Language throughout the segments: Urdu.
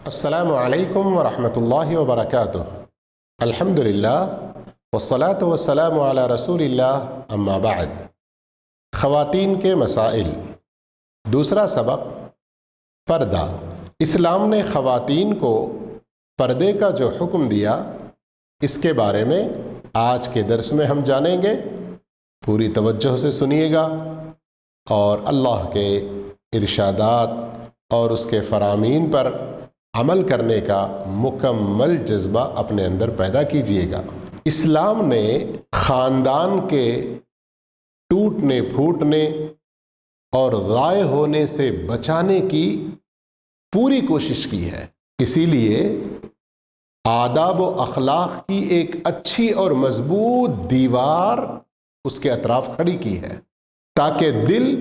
السلام علیکم ورحمۃ اللہ وبرکاتہ۔ الحمدللہ والصلاة والسلام علی رسول اللہ، اما بعد۔ خواتین کے مسائل، دوسرا سبق، پردہ۔ اسلام نے خواتین کو پردے کا جو حکم دیا، اس کے بارے میں آج کے درس میں ہم جانیں گے۔ پوری توجہ سے سنیے گا اور اللہ کے ارشادات اور اس کے فرامین پر عمل کرنے کا مکمل جذبہ اپنے اندر پیدا کیجیے گا۔ اسلام نے خاندان کے ٹوٹنے پھوٹنے اور ضائع ہونے سے بچانے کی پوری کوشش کی ہے، اسی لیے آداب و اخلاق کی ایک اچھی اور مضبوط دیوار اس کے اطراف کھڑی کی ہے، تاکہ دل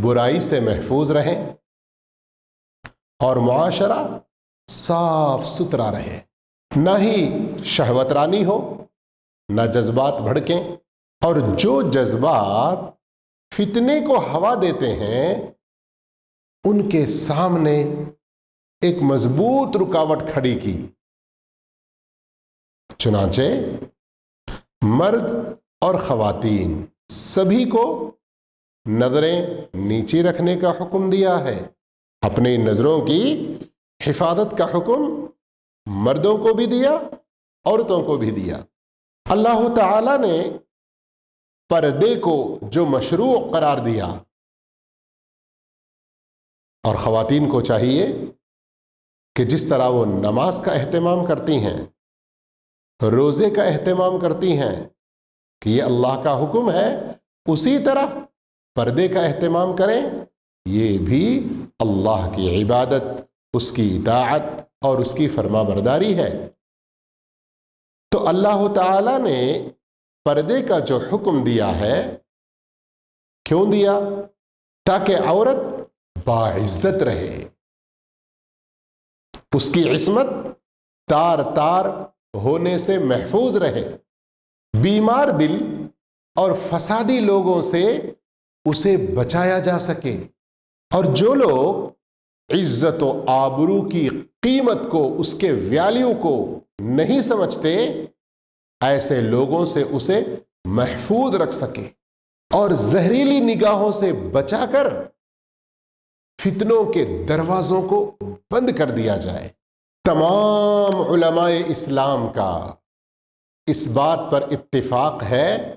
برائی سے محفوظ رہے اور معاشرہ صاف ستھرا رہے، نہ ہی شہوت رانی ہو، نہ جذبات بھڑکیں، اور جو جذبات فتنے کو ہوا دیتے ہیں ان کے سامنے ایک مضبوط رکاوٹ کھڑی کی۔ چنانچہ مرد اور خواتین سبھی کو نظریں نیچی رکھنے کا حکم دیا ہے۔ اپنی نظروں کی حفاظت کا حکم مردوں کو بھی دیا، عورتوں کو بھی دیا۔ اللہ تعالی نے پردے کو جو مشروع قرار دیا، اور خواتین کو چاہیے کہ جس طرح وہ نماز کا اہتمام کرتی ہیں، روزے کا اہتمام کرتی ہیں کہ یہ اللہ کا حکم ہے، اسی طرح پردے کا اہتمام کریں۔ یہ بھی اللہ کی عبادت، اس کی اطاعت اور اس کی فرما برداری ہے۔ تو اللہ تعالی نے پردے کا جو حکم دیا ہے، کیوں دیا؟ تاکہ عورت باعزت رہے، اس کی عصمت تار تار ہونے سے محفوظ رہے، بیمار دل اور فسادی لوگوں سے اسے بچایا جا سکے۔ اور جو لوگ عزت و آبرو کی قیمت کو، اس کے ویلیو کو نہیں سمجھتے، ایسے لوگوں سے اسے محفوظ رکھ سکے اور زہریلی نگاہوں سے بچا کر فتنوں کے دروازوں کو بند کر دیا جائے۔ تمام علماء اسلام کا اس بات پر اتفاق ہے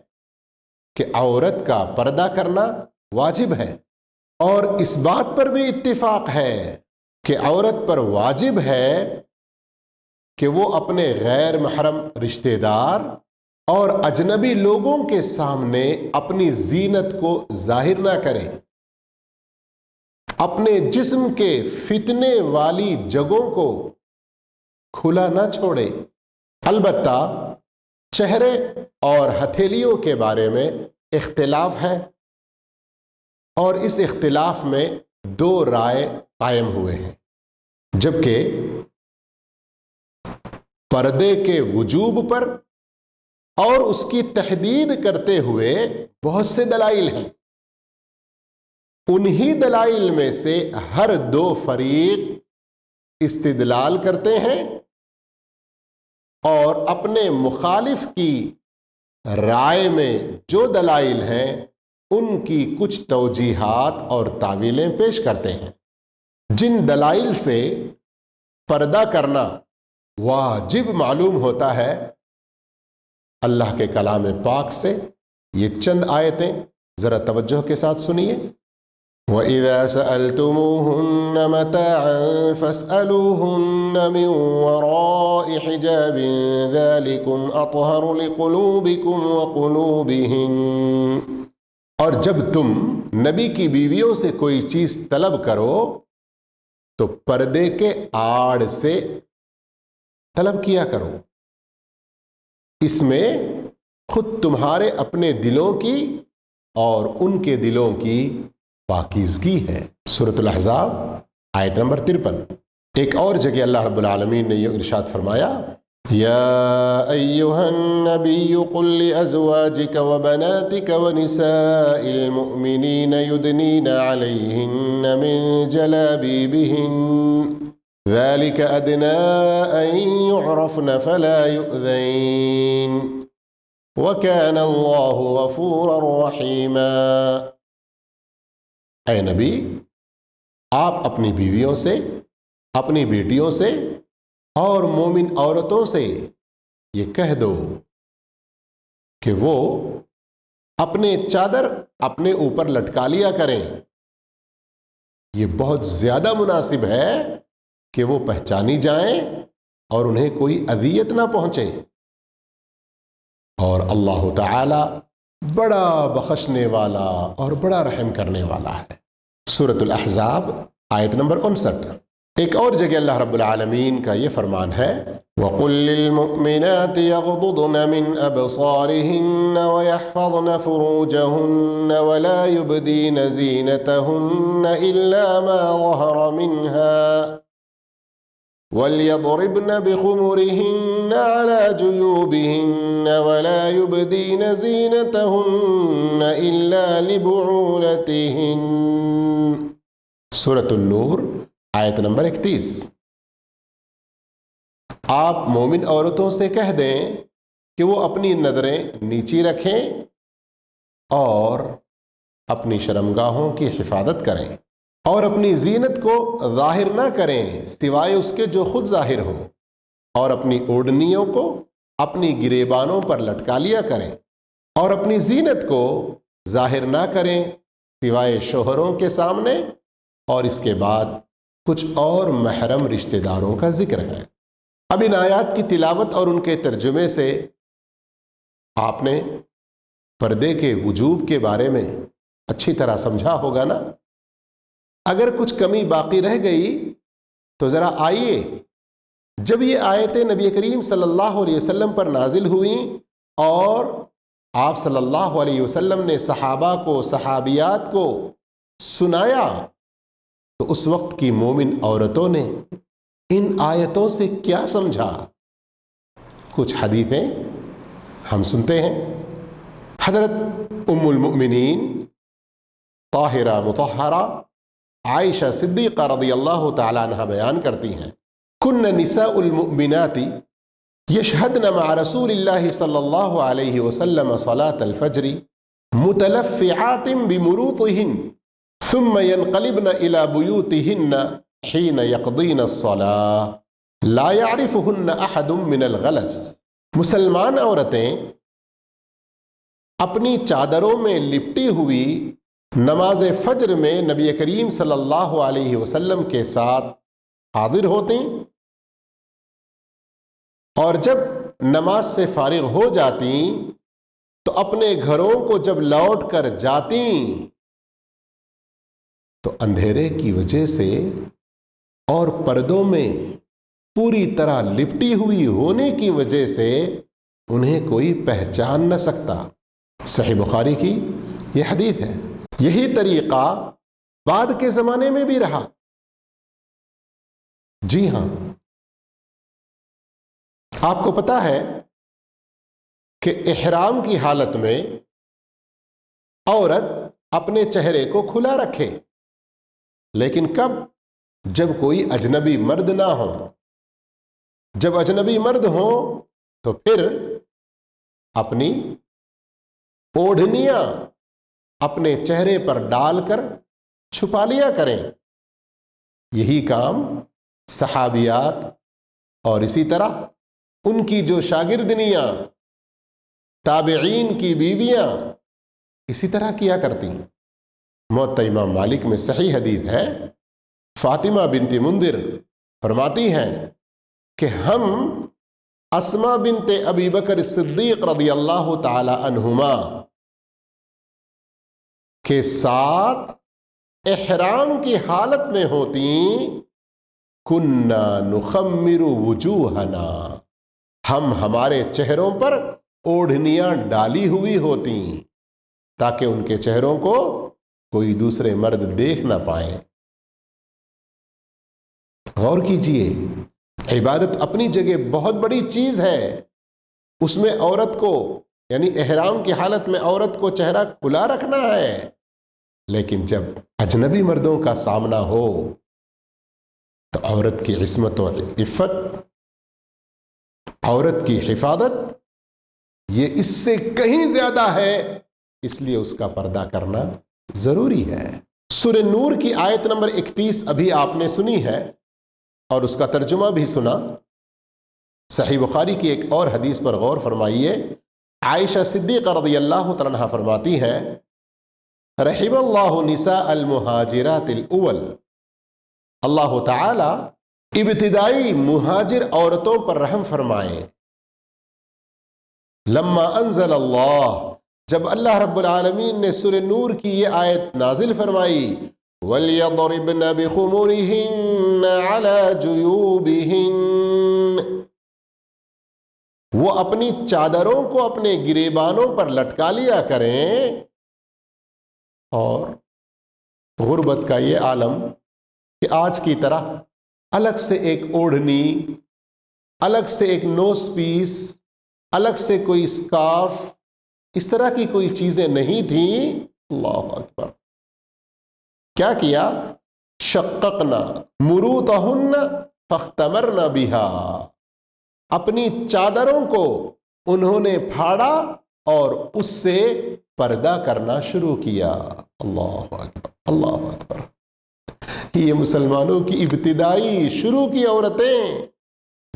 کہ عورت کا پردہ کرنا واجب ہے، اور اس بات پر بھی اتفاق ہے کہ عورت پر واجب ہے کہ وہ اپنے غیر محرم رشتہ دار اور اجنبی لوگوں کے سامنے اپنی زینت کو ظاہر نہ کرے، اپنے جسم کے فتنے والی جگہوں کو کھلا نہ چھوڑے۔ البتہ چہرے اور ہتھیلیوں کے بارے میں اختلاف ہے، اور اس اختلاف میں دو رائے قائم ہوئے ہیں، جبکہ پردے کے وجوب پر اور اس کی تحدید کرتے ہوئے بہت سے دلائل ہیں۔ انہی دلائل میں سے ہر دو فریق استدلال کرتے ہیں اور اپنے مخالف کی رائے میں جو دلائل ہیں ان کی کچھ توجیحات اور تعویلیں پیش کرتے ہیں، جن دلائل سے پردہ کرنا واجب معلوم ہوتا ہے۔ اللہ کے کلام پاک سے یہ چند آیتیں ذرا توجہ کے ساتھ سنیے۔ وَإِذَا سَأَلْتُمُوهُنَّ مَتَاعًا فَاسْأَلُوهُنَّ مِنْ وَرَاءِ حِجَابٍ ذَلِكُمْ أَطْهَرُ لِقُلُوبِكُمْ وَقُلُوبِهِنَّ۔ اور جب تم نبی کی بیویوں سے کوئی چیز طلب کرو تو پردے کے آڑ سے طلب کیا کرو، اس میں خود تمہارے اپنے دلوں کی اور ان کے دلوں کی پاکیزگی ہے۔ سورۃ الاحزاب آیت نمبر 53۔ ایک اور جگہ اللہ رب العالمین نے یہ ارشاد فرمایا، یا ایہا النبی قل لأزواجک وبناتک ونساء المؤمنین یدنین علیہن من جلابیبہن۔ ذلك أدنى أن يعرفن فلا يؤذين وكان الله غفورا رحيما۔ اے نبی، آپ اپنی بیویوں سے، اپنی بیٹیوں سے اور مومن عورتوں سے یہ کہہ دو کہ وہ اپنے چادر اپنے اوپر لٹکا لیا کریں۔ یہ بہت زیادہ مناسب ہے کہ وہ پہچانی جائیں اور انہیں کوئی اذیت نہ پہنچے، اور اللہ تعالی بڑا بخشنے والا اور بڑا رحم کرنے والا ہے۔ سورۃ الاحزاب آیت نمبر 59۔ ایک اور جگہ اللہ رب العالمین کا یہ فرمان ہے، وَقُلْ لِلْمُؤْمِنَاتِ يَغْضُضْنَ مِنْ أَبْصَارِهِنَّ وَيَحْفَظْنَ فُرُوجَهُنَّ وَلَا يُبْدِينَ زِينَتَهُنَّ إِلَّا مَا ظَهَرَ مِنْهَا وَلْيَضْرِبْنَ بِخُمُرِهِنَّ عَلَى جُيُوبِهِنَّ وَلَا يُبْدِينَ زِينَتَهُنَّ إِلَّا لِبُعُولَتِهِنَّ۔ سورۃ النور آیت نمبر 31۔ آپ مومن عورتوں سے کہہ دیں کہ وہ اپنی نظریں نیچی رکھیں اور اپنی شرمگاہوں کی حفاظت کریں اور اپنی زینت کو ظاہر نہ کریں سوائے اس کے جو خود ظاہر ہو، اور اپنی اوڑھنیوں کو اپنی گریبانوں پر لٹکا لیا کریں اور اپنی زینت کو ظاہر نہ کریں سوائے شوہروں کے سامنے، اور اس کے بعد کچھ اور محرم رشتہ داروں کا ذکر ہے۔ اب ان آیات کی تلاوت اور ان کے ترجمے سے آپ نے پردے کے وجوب کے بارے میں اچھی طرح سمجھا ہوگا نا۔ اگر کچھ کمی باقی رہ گئی تو ذرا آئیے، جب یہ آیتیں نبی کریم صلی اللہ علیہ وسلم پر نازل ہوئیں اور آپ صلی اللہ علیہ وسلم نے صحابہ کو، صحابیات کو سنایا، تو اس وقت کی مومن عورتوں نے ان آیتوں سے کیا سمجھا؟ کچھ حدیثیں ہم سنتے ہیں۔ حضرت ام المؤمنین طاہرہ مطہرہ عائشہ صدیقہ رضی اللہ تعالی عنہ بیان کرتی ہیں، کن نساء المؤمنات یشہدن مع رسول اللہ صلی اللہ علیہ وسلم صلاة الفجر متلفعات بمروطہن ثم ينقلبن إلى بيوتهن حين يقضين الصلاة لا يعرفهن أحد من الغلس۔ مسلمان عورتیں اپنی چادروں میں لپٹی ہوئی نماز فجر میں نبی کریم صلی اللہ علیہ وسلم کے ساتھ حاضر ہوتی، اور جب نماز سے فارغ ہو جاتی تو اپنے گھروں کو جب لوٹ کر جاتی تو اندھیرے کی وجہ سے اور پردوں میں پوری طرح لپٹی ہوئی ہونے کی وجہ سے انہیں کوئی پہچان نہ سکتا۔ صحیح بخاری کی یہ حدیث ہے۔ یہی طریقہ بعد کے زمانے میں بھی رہا۔ جی ہاں، آپ کو پتا ہے کہ احرام کی حالت میں عورت اپنے چہرے کو کھلا رکھے، لیکن کب؟ جب کوئی اجنبی مرد نہ ہو۔ جب اجنبی مرد ہو تو پھر اپنی اوڑھنیاں اپنے چہرے پر ڈال کر چھپا لیا کریں۔ یہی کام صحابیات اور اسی طرح ان کی جو شاگردنیاں، تابعین کی بیویاں اسی طرح کیا کرتی۔ موطا امام مالک میں صحیح حدیث ہے، فاطمہ بنت منذر فرماتی ہیں کہ ہم اسماء بنت ابی بکر صدیق رضی اللہ تعالی عنہما کے ساتھ احرام کی حالت میں ہوتی، کننا نخمر وجوہنا، ہم ہمارے چہروں پر اوڑھنیاں ڈالی ہوئی ہوتی تاکہ ان کے چہروں کو کوئی دوسرے مرد دیکھ نہ پائیں۔ غور کیجئے، عبادت اپنی جگہ بہت بڑی چیز ہے، اس میں عورت کو، یعنی احرام کی حالت میں عورت کو چہرہ کھلا رکھنا ہے، لیکن جب اجنبی مردوں کا سامنا ہو تو عورت کی عصمت و عفت، عورت کی حفاظت، یہ اس سے کہیں زیادہ ہے، اس لیے اس کا پردہ کرنا ضروری ہے۔ سورہ نور کی آیت نمبر 31 ابھی آپ نے سنی ہے اور اس کا ترجمہ بھی سنا۔ صحیح بخاری کی ایک اور حدیث پر غور فرمائیے۔ عائشہ صدیقہ رضی اللہ تعالیٰ عنہا فرماتی ہیں، رحم اللہ نساء المہاجرات الاول، اللہ تعالی ابتدائی مہاجر عورتوں پر رحم فرمائے۔ لما انزل اللہ، جب اللہ رب العالمین نے سورہ نور کی یہ آیت نازل فرمائی، وَلْيَضْرِبْنَ بِخُمُرِهِنَّ عَلَى جُيُوبِهِنَّ، وہ اپنی چادروں کو اپنے گریبانوں پر لٹکا لیا کریں۔ اور غربت کا یہ عالم کہ آج کی طرح الگ سے ایک اوڑھنی، الگ سے ایک نوز پیس، الگ سے کوئی اسکارف، اس طرح کی کوئی چیزیں نہیں تھیں۔ اللہ اکبر! کیا کیا؟ شققنا مروطہن فاختمرن بہا، اپنی چادروں کو انہوں نے پھاڑا اور اس سے پردہ کرنا شروع کیا۔ اللہ اکبر! اللہ اکبر! یہ مسلمانوں کی ابتدائی شروع کی عورتیں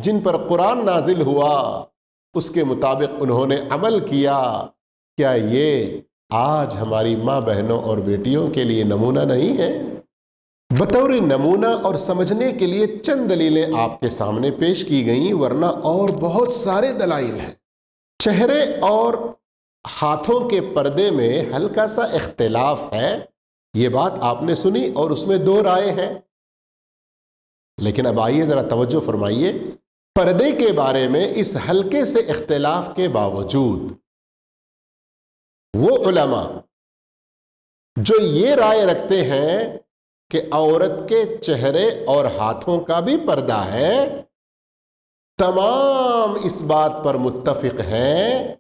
جن پر قرآن نازل ہوا، اس کے مطابق انہوں نے عمل کیا۔ کیا یہ آج ہماری ماں بہنوں اور بیٹیوں کے لیے نمونہ نہیں ہے؟ بطور نمونہ اور سمجھنے کے لیے چند دلیلیں آپ کے سامنے پیش کی گئیں، ورنہ اور بہت سارے دلائل ہیں۔ چہرے اور ہاتھوں کے پردے میں ہلکا سا اختلاف ہے، یہ بات آپ نے سنی اور اس میں دو رائے ہیں۔ لیکن اب آئیے ذرا توجہ فرمائیے، پردے کے بارے میں اس ہلکے سے اختلاف کے باوجود وہ علماء جو یہ رائے رکھتے ہیں کہ عورت کے چہرے اور ہاتھوں کا بھی پردہ ہے، تمام اس بات پر متفق ہیں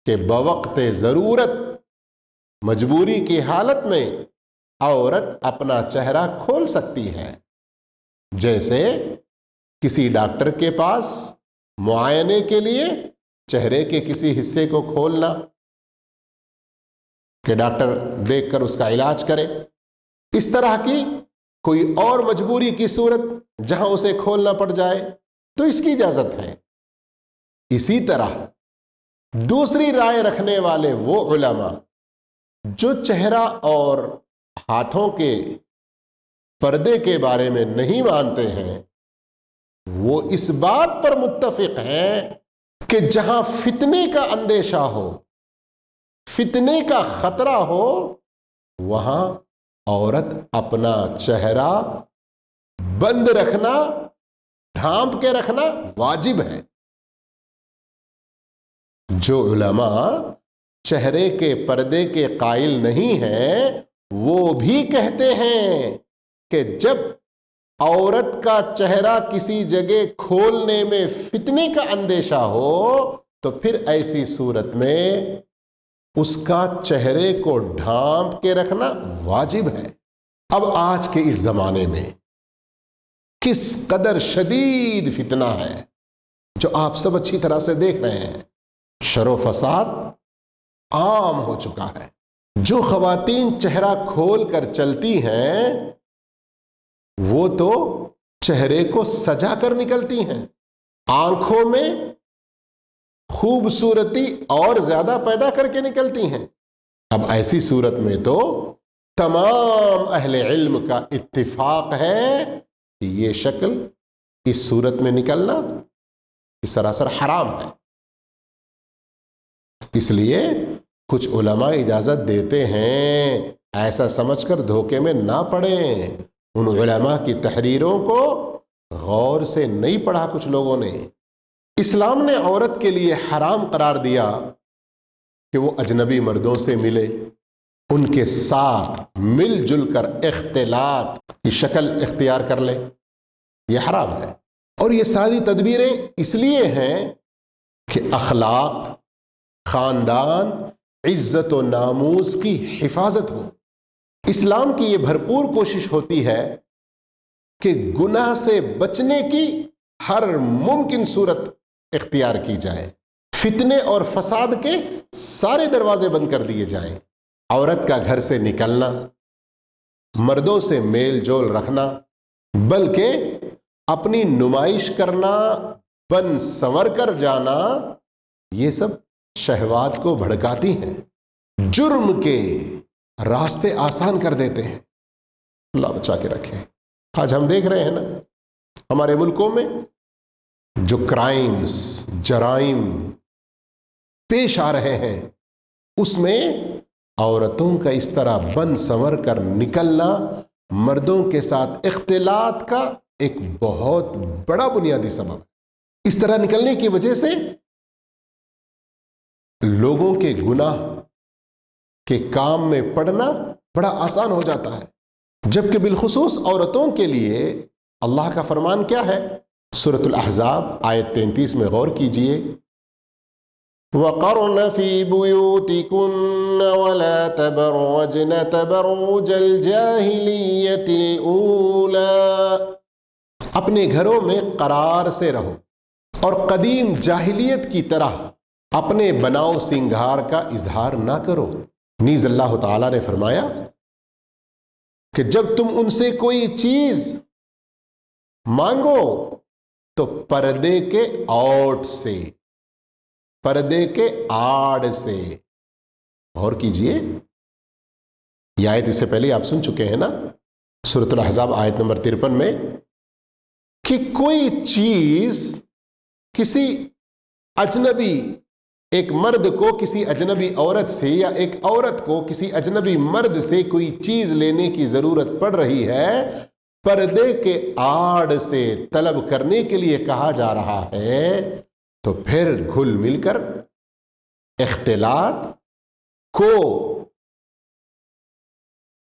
کہ بوقت ضرورت، مجبوری کی حالت میں عورت اپنا چہرہ کھول سکتی ہے۔ جیسے کسی ڈاکٹر کے پاس معائنے کے لیے چہرے کے کسی حصے کو کھولنا کہ ڈاکٹر دیکھ کر اس کا علاج کرے، اس طرح کی کوئی اور مجبوری کی صورت جہاں اسے کھولنا پڑ جائے تو اس کی اجازت ہے۔ اسی طرح دوسری رائے رکھنے والے وہ علماء جو چہرہ اور ہاتھوں کے پردے کے بارے میں نہیں مانتے ہیں، وہ اس بات پر متفق ہیں کہ جہاں فتنے کا اندیشہ ہو، فتنے کا خطرہ ہو، وہاں عورت اپنا چہرہ بند رکھنا، ڈھانپ کے رکھنا واجب ہے۔ جو علماء چہرے کے پردے کے قائل نہیں ہیں، وہ بھی کہتے ہیں کہ جب عورت کا چہرہ کسی جگہ کھولنے میں فتنے کا اندیشہ ہو تو پھر ایسی صورت میں اس کا چہرے کو ڈھانپ کے رکھنا واجب ہے۔ اب آج کے اس زمانے میں کس قدر شدید فتنہ ہے جو آپ سب اچھی طرح سے دیکھ رہے ہیں۔ شر و فساد عام ہو چکا ہے۔ جو خواتین چہرہ کھول کر چلتی ہیں وہ تو چہرے کو سجا کر نکلتی ہیں، آنکھوں میں خوبصورتی اور زیادہ پیدا کر کے نکلتی ہیں۔ اب ایسی صورت میں تو تمام اہل علم کا اتفاق ہے کہ یہ شکل اس صورت میں نکلنا یہ سراسر حرام ہے۔ اس لیے کچھ علماء اجازت دیتے ہیں، ایسا سمجھ کر دھوکے میں نہ پڑیں۔ ان علماء کی تحریروں کو غور سے نہیں پڑھا کچھ لوگوں نے۔ اسلام نے عورت کے لیے حرام قرار دیا کہ وہ اجنبی مردوں سے ملے، ان کے ساتھ مل جل کر اختلاط کی شکل اختیار کر لے، یہ حرام ہے۔ اور یہ ساری تدبیریں اس لیے ہیں کہ اخلاق، خاندان، عزت و ناموس کی حفاظت ہو۔ اسلام کی یہ بھرپور کوشش ہوتی ہے کہ گناہ سے بچنے کی ہر ممکن صورت اختیار کی جائے، فتنے اور فساد کے سارے دروازے بند کر دیے جائیں، عورت کا گھر سے نکلنا، مردوں سے میل جول رکھنا، بلکہ اپنی نمائش کرنا، بن سنور کر جانا، یہ سب شہوات کو بھڑکاتی ہیں، جرم کے راستے آسان کر دیتے ہیں۔ اللہ بچا کے رکھے۔ آج ہم دیکھ رہے ہیں نا ہمارے ملکوں میں جو کرائمز، جرائم پیش آ رہے ہیں، اس میں عورتوں کا اس طرح بن سنور کر نکلنا مردوں کے ساتھ اختلاط کا ایک بہت بڑا بنیادی سبب ہے۔ اس طرح نکلنے کی وجہ سے لوگوں کے گناہ کے کام میں پڑنا بڑا آسان ہو جاتا ہے، جبکہ بالخصوص عورتوں کے لیے اللہ کا فرمان کیا ہے؟ سورۃ الاحزاب آیت 33 میں غور کیجئے، وَقَرْنَ فِي بُيُوتِكُنَّ وَلَا تَبَرَّجْنَ تَبَرُّجَ الْجَاهِلِيَّةِ الْأُولَى، اپنے گھروں میں قرار سے رہو اور قدیم جاہلیت کی طرح اپنے بناؤ سنگھار کا اظہار نہ کرو۔ نیز اللہ تعالیٰ نے فرمایا کہ جب تم ان سے کوئی چیز مانگو تو پردے کے اوٹ سے، پردے کے آڑ سے، غور کیجئے، یہ آیت اس سے پہلے آپ سن چکے ہیں نا سورۃ الاحزاب آیت نمبر 53 میں، کہ کوئی چیز کسی اجنبی، ایک مرد کو کسی اجنبی عورت سے یا ایک عورت کو کسی اجنبی مرد سے کوئی چیز لینے کی ضرورت پڑ رہی ہے، پردے کے آڑ سے طلب کرنے کے لیے کہا جا رہا ہے، تو پھر گھل مل کر اختلاط کو،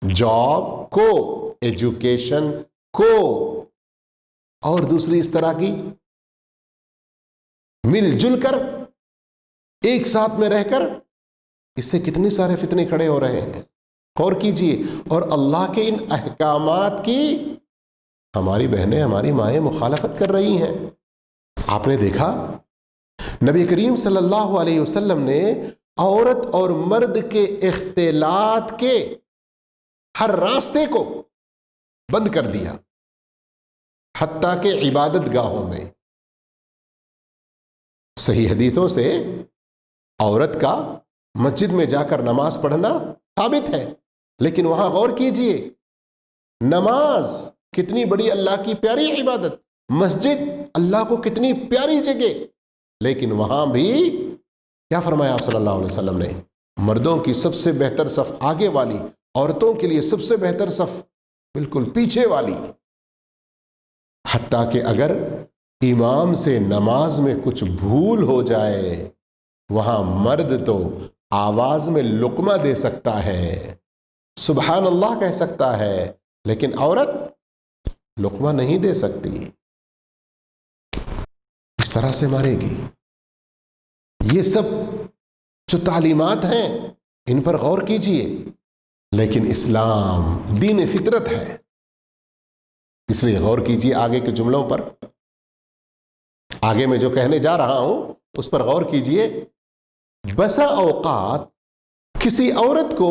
جاب کو، ایجوکیشن کو، اور دوسری اس طرح کی مل جل کر ایک ساتھ میں رہ کر، اس سے کتنے سارے فتنے کھڑے ہو رہے ہیں، غور کیجئے۔ اور اللہ کے ان احکامات کی ہماری بہنیں، ہماری مائیں مخالفت کر رہی ہیں۔ آپ نے دیکھا نبی کریم صلی اللہ علیہ وسلم نے عورت اور مرد کے اختلاط کے ہر راستے کو بند کر دیا، حتیٰ کہ عبادت گاہوں میں۔ صحیح حدیثوں سے عورت کا مسجد میں جا کر نماز پڑھنا ثابت ہے، لیکن وہاں غور کیجئے، نماز کتنی بڑی اللہ کی پیاری عبادت، مسجد اللہ کو کتنی پیاری جگہ، لیکن وہاں بھی کیا فرمایا آپ صلی اللہ علیہ وسلم نے؟ مردوں کی سب سے بہتر صف آگے والی، عورتوں کے لیے سب سے بہتر صف بالکل پیچھے والی۔ حتیٰ کہ اگر امام سے نماز میں کچھ بھول ہو جائے، وہاں مرد تو آواز میں لقمہ دے سکتا ہے، سبحان اللہ کہہ سکتا ہے، لیکن عورت لقمہ نہیں دے سکتی، اس طرح سے مارے گی۔ یہ سب جو تعلیمات ہیں ان پر غور کیجئے، لیکن اسلام دین فطرت ہے، اس لیے غور کیجئے آگے کے جملوں پر، آگے میں جو کہنے جا رہا ہوں اس پر غور کیجئے۔ بسا اوقات کسی عورت کو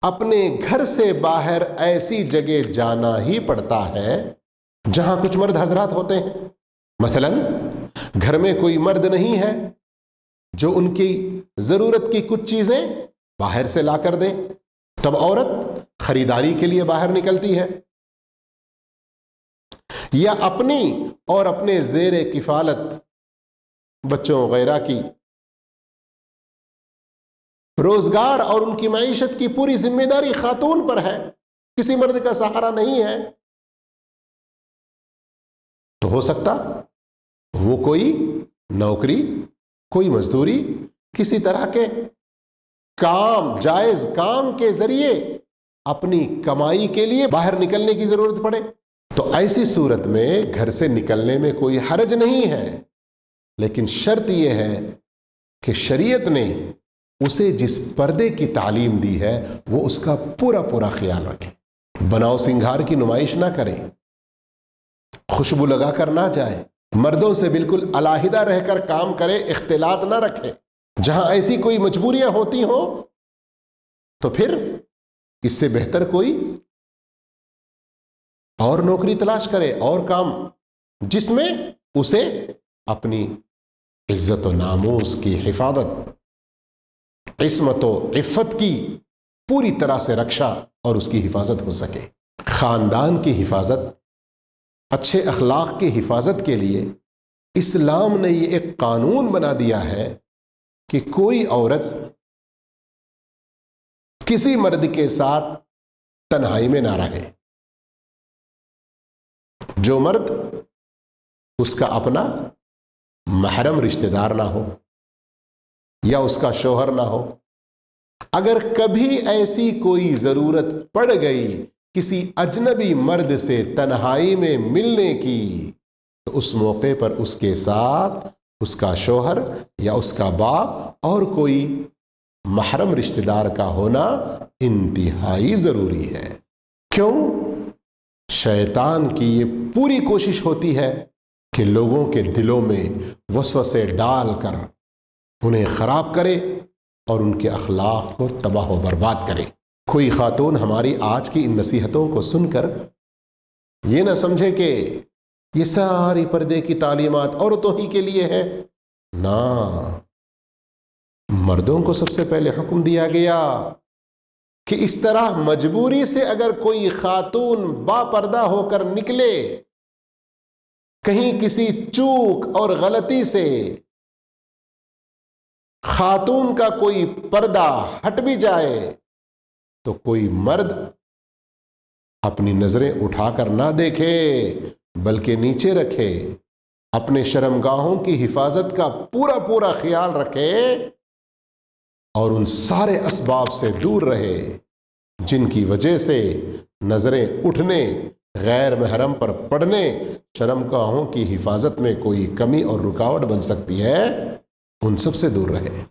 اپنے گھر سے باہر ایسی جگہ جانا ہی پڑتا ہے جہاں کچھ مرد حضرات ہوتے ہیں، مثلا گھر میں کوئی مرد نہیں ہے جو ان کی ضرورت کی کچھ چیزیں باہر سے لا کر دیں، تب عورت خریداری کے لیے باہر نکلتی ہے، یا اپنی اور اپنے زیر کفالت بچوں وغیرہ کی روزگار اور ان کی معیشت کی پوری ذمہ داری خاتون پر ہے، کسی مرد کا سہارا نہیں ہے، تو ہو سکتا وہ کوئی نوکری، کوئی مزدوری، کسی طرح کے کام، جائز کام کے ذریعے اپنی کمائی کے لیے باہر نکلنے کی ضرورت پڑے، تو ایسی صورت میں گھر سے نکلنے میں کوئی حرج نہیں ہے، لیکن شرط یہ ہے کہ شریعت نے اسے جس پردے کی تعلیم دی ہے وہ اس کا پورا پورا خیال رکھے، بناؤ سنگھار کی نمائش نہ کریں، خوشبو لگا کر نہ جائے، مردوں سے بالکل علیحدہ رہ کر کام کرے، اختلاط نہ رکھے۔ جہاں ایسی کوئی مجبوریاں ہوتی ہوں تو پھر اس سے بہتر کوئی اور نوکری تلاش کرے، اور کام جس میں اسے اپنی عزت و ناموس کی حفاظت، عصمت و عفت کی پوری طرح سے رکشا اور اس کی حفاظت ہو سکے۔ خاندان کی حفاظت، اچھے اخلاق کی حفاظت کے لیے اسلام نے یہ ایک قانون بنا دیا ہے کہ کوئی عورت کسی مرد کے ساتھ تنہائی میں نہ رہے۔ جو مرد اس کا اپنا محرم رشتہ دار نہ ہو یا اس کا شوہر نہ ہو، اگر کبھی ایسی کوئی ضرورت پڑ گئی کسی اجنبی مرد سے تنہائی میں ملنے کی، تو اس موقع پر اس کے ساتھ اس کا شوہر یا اس کا باپ اور کوئی محرم رشتہ دار کا ہونا انتہائی ضروری ہے۔ کیوں؟ شیطان کی یہ پوری کوشش ہوتی ہے کہ لوگوں کے دلوں میں وسوسے ڈال کر انہیں خراب کرے اور ان کے اخلاق کو تباہ و برباد کرے۔ کوئی خاتون ہماری آج کی ان نصیحتوں کو سن کر یہ نہ سمجھے کہ یہ ساری پردے کی تعلیمات عورتوں ہی کے لیے ہے۔ نہ، مردوں کو سب سے پہلے حکم دیا گیا کہ اس طرح مجبوری سے اگر کوئی خاتون با پردہ ہو کر نکلے، کہیں کسی چوک اور غلطی سے خاتون کا کوئی پردہ ہٹ بھی جائے، تو کوئی مرد اپنی نظریں اٹھا کر نہ دیکھے بلکہ نیچے رکھے، اپنے شرمگاہوں کی حفاظت کا پورا خیال رکھے اور ان سارے اسباب سے دور رہے جن کی وجہ سے نظریں اٹھنے، غیر محرم پر پڑنے، شرمگاہوں کی حفاظت میں کوئی کمی اور رکاوٹ بن سکتی ہے، ان سب سے دور رہے۔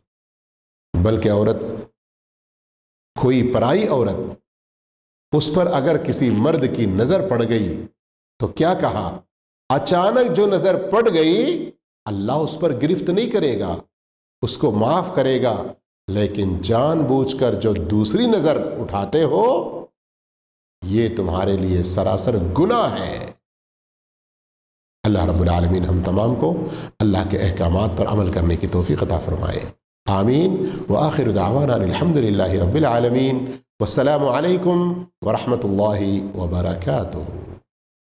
بلکہ عورت، کوئی پرائی عورت، اس پر اگر کسی مرد کی نظر پڑ گئی تو کیا کہا؟ اچانک جو نظر پڑ گئی، اللہ اس پر گرفت نہیں کرے گا، اس کو معاف کرے گا، لیکن جان بوجھ کر جو دوسری نظر اٹھاتے ہو، یہ تمہارے لیے سراسر گناہ ہے۔ اللہ رب العالمین ہم تمام کو اللہ کے احکامات پر عمل کرنے کی توفیق عطا فرمائے، آمین۔ وآخر دعوانا الحمد للہ رب العالمین، والسلام علیکم ورحمۃ اللہ وبرکاتہ۔